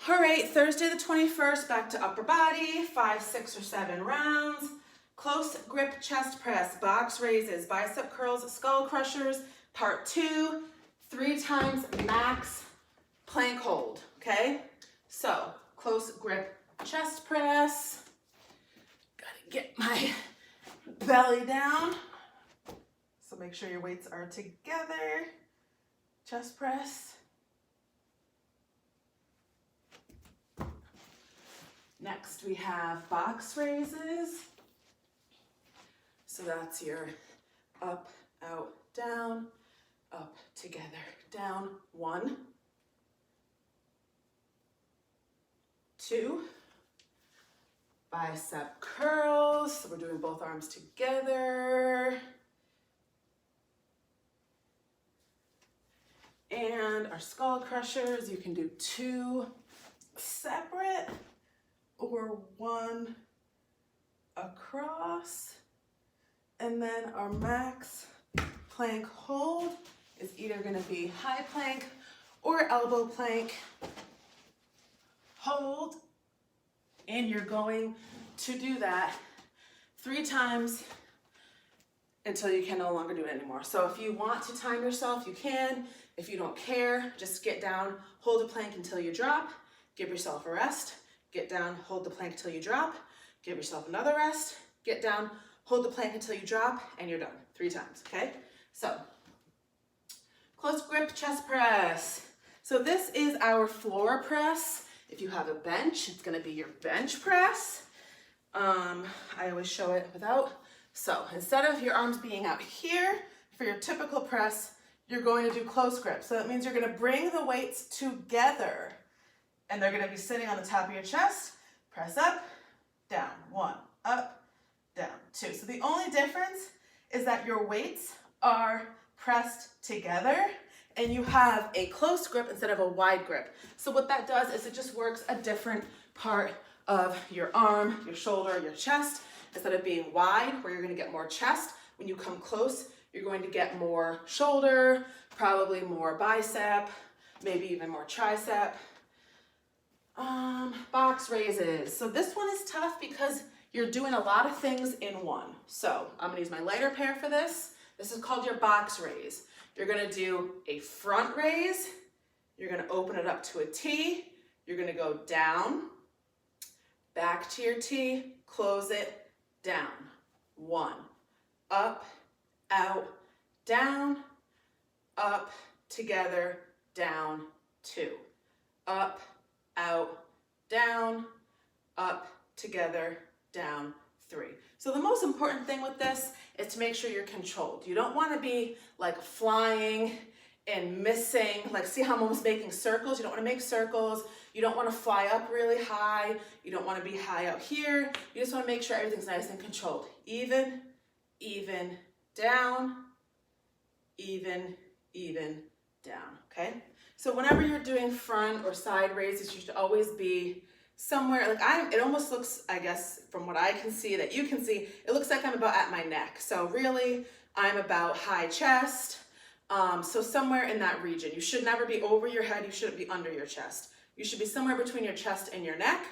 All right, Thursday the 21st, back to upper body, 5, 6, or 7 rounds. Close grip chest press, box raises, bicep curls, skull crushers, part 2, 3 times max plank hold, okay? So, close grip chest press. Gotta get my belly down. So make sure your weights are together. Chest press. Next, we have box raises. So that's your up, out, down, up, together, down. 1, 2. Bicep curls. So we're doing both arms together. And our skull crushers, you can do 2 separate or 1 across. And then our max plank hold is either going to be high plank or elbow plank hold. And you're going to do that 3 times until you can no longer do it anymore. So if you want to time yourself, you can. If you don't care, just get down, hold a plank until you drop, give yourself a rest, get down, hold the plank until you drop, give yourself another rest, get down, hold the plank until you drop, and you're done 3 times, okay? So, close grip chest press. So this is our floor press. If you have a bench, it's gonna be your bench press. I always show it without. So instead of your arms being out here, for your typical press, you're going to do close grip. So that means you're gonna bring the weights together and they're gonna be sitting on the top of your chest. Press up, down, 1, up, down, 2. So the only difference is that your weights are pressed together and you have a close grip instead of a wide grip. So what that does is it just works a different part of your arm, your shoulder, your chest. Instead of being wide, where you're gonna get more chest, when you come close, you're going to get more shoulder, probably more bicep, maybe even more tricep. Box raises. So this one is tough because you're doing a lot of things in one. So I'm gonna use my lighter pair for this. This is called your box raise. You're gonna do a front raise. You're gonna open it up to a T. You're gonna go down, back to your T, close it, down. 1, up, out, down, up, together, down, 2. Up, out, down, up, together, down, 3. So the most important thing with this is to make sure you're controlled. You don't want to be like flying and missing, like see how I'm almost making circles? You don't want to make circles. You don't want to fly up really high. You don't want to be high out here. You just want to make sure everything's nice and controlled. Even, down, even, down, okay? So whenever you're doing front or side raises, you should always be somewhere, like it almost looks, I guess, from what I can see, that you can see, it looks like I'm about at my neck. So really, I'm about high chest. So somewhere in that region. You should never be over your head. You shouldn't be under your chest. You should be somewhere between your chest and your neck.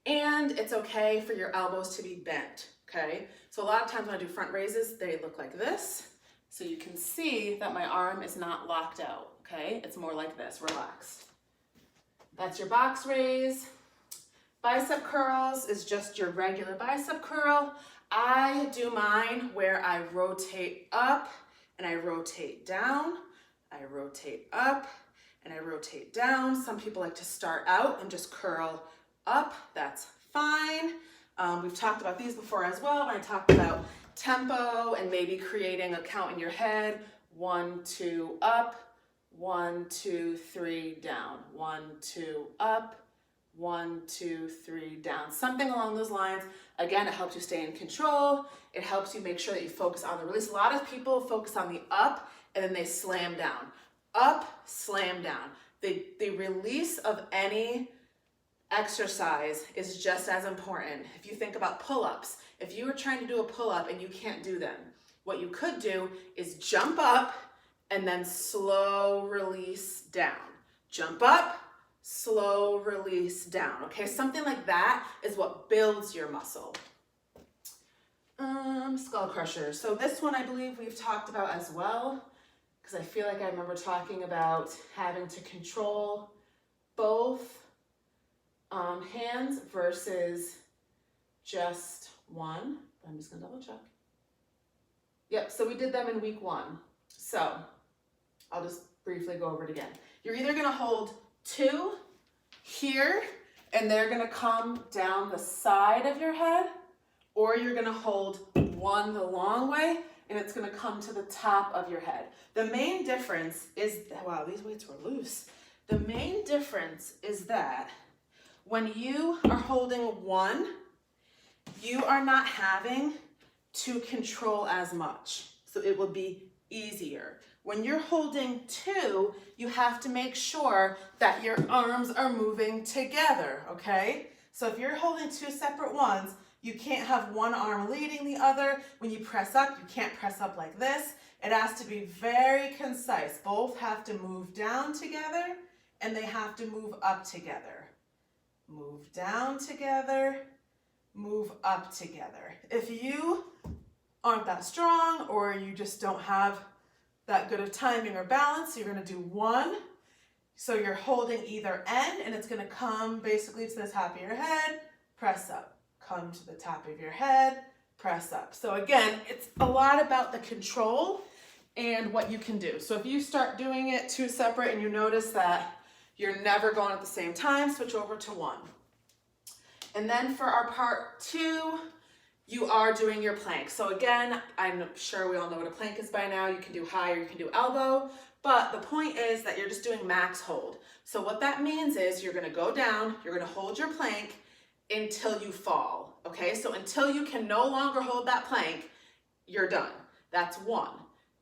And it's okay for your elbows to be bent, okay? So a lot of times when I do front raises, they look like this. So you can see that my arm is not locked out, okay? It's more like this, relaxed. That's your box raise. Bicep curls is just your regular bicep curl. I do mine where I rotate up and I rotate down. I rotate up and I rotate down. Some people like to start out and just curl up. That's fine. We've talked about these before as well when I talked about tempo and maybe creating a count in your head. 1, 2, up. 1, 2, 3, down. 1, 2, up. 1, 2, 3, down. Something along those lines. Again, it helps you stay in control. It helps you make sure that you focus on the release. A lot of people focus on the up and then they slam down. Up, slam down. The release of any exercise is just as important. If you think about pull-ups, if you were trying to do a pull-up and you can't do them, what you could do is jump up and then slow release down. Jump up, slow release down, okay? Something like that is what builds your muscle. Skull crushers. So this one I believe we've talked about as well, because I feel like I remember talking about having to control both hands versus just one. But I'm just gonna double check. Yep, so we did them in week 1. So I'll just briefly go over it again. You're either gonna hold 2 here, and they're gonna come down the side of your head, or you're gonna hold 1 the long way, and it's gonna come to the top of your head. The main difference is, wow, these weights were loose. The main difference is that when you are holding 1, you are not having to control as much. So it will be easier. When you're holding 2, you have to make sure that your arms are moving together, okay? So if you're holding 2 separate ones, you can't have one arm leading the other. When you press up, you can't press up like this. It has to be very concise. Both have to move down together, and they have to move up together. Move down together, move up together. If you aren't that strong, or you just don't have that good of timing or balance, you're gonna do 1. So you're holding either end, and it's gonna come basically to the top of your head, press up. Come to the top of your head, press up. So again, it's a lot about the control and what you can do. So if you start doing it 2 separate and you notice that you're never going at the same time, switch over to 1. And then for our part 2, you are doing your plank. So again, I'm sure we all know what a plank is by now. You can do high or you can do elbow, but the point is that you're just doing max hold. So what that means is you're gonna go down, you're gonna hold your plank until you fall, okay? So until you can no longer hold that plank, you're done. That's 1.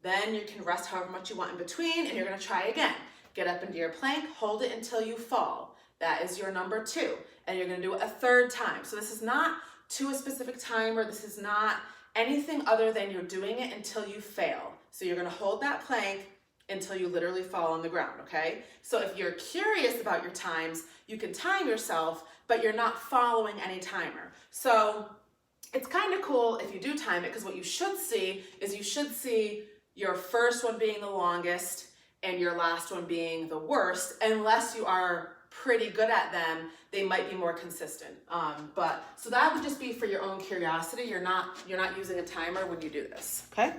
Then you can rest however much you want in between, and you're gonna try again. Get up into your plank, hold it until you fall. That is your number 2. And you're gonna do it a 3rd time. So this is not to a specific timer. This is not anything other than you're doing it until you fail. So you're gonna hold that plank until you literally fall on the ground, okay? So if you're curious about your times, you can time yourself, but you're not following any timer. So it's kind of cool if you do time it, because what you should see is you should see your first one being the longest and your last one being the worst, unless you are pretty good at them, they might be more consistent. But so that would just be for your own curiosity. You're not using a timer when you do this, okay?